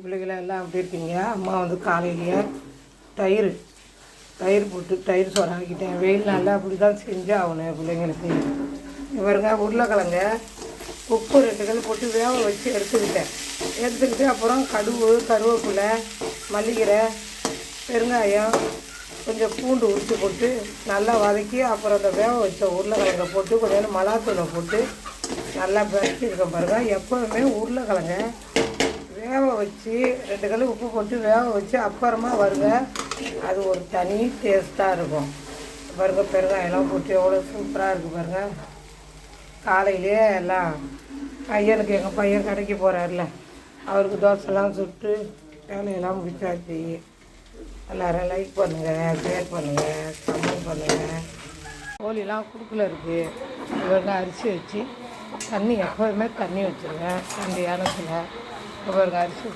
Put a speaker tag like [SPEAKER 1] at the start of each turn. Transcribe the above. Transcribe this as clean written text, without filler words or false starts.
[SPEAKER 1] பிள்ளைகளை எல்லாம் எப்படி இருக்கீங்க? அம்மா வந்து காலையிலேயே தயிர் போட்டு தயிர் சோறு ஆக்கிட்டேன். வெயில் நல்லா அப்படி தான் செஞ்சு ஆகணும் பிள்ளைங்களுக்கு. இவருங்க உருளைக்கிழங்க உப்பு 2 கல் போட்டு வேக வச்சு எடுத்துக்கிட்டு அப்புறம் கருவேப்பிலை, மல்லிகீரை, பெருங்காயம், கொஞ்சம் பூண்டு உரித்து போட்டு நல்லா வதக்கி அப்புறம் அந்த வேக வச்ச உருளைக்கிழங்கை போட்டு கொஞ்சம் மிளகாத்தூளை போட்டு நல்லா பறிச்சிருக்கேன் பாருங்கள். எப்போவுமே உருளைக்கிழங்க வேக வச்சு 2 கல் உப்பு போட்டு வேக வச்சு அப்புறமா வருங்க, அது ஒரு தனி டேஸ்ட்டாக இருக்கும் பாருங்கள். பெருங்காயெல்லாம் போட்டு எவ்வளோ சூப்பராக இருக்குது பாருங்கள். காலையிலே எல்லாம் பையனுக்கு எங்கள் பையன் கடைக்கு போகிறாருல, அவருக்கு தோசைலாம் சுட்டு வேலையெல்லாம் முடிச்சாச்சு. எல்லோரும் லைக் பண்ணுங்கள், ஷேர் பண்ணுங்கள், கமெண்ட் பண்ணுங்கள். கோழிலாம் குடுக்கில் இருக்குது. இவங்க அரிசி வச்சு எப்போதுமே தண்ணி வச்சுருங்க 2 ஏனத்தில். இவங்க அரிசி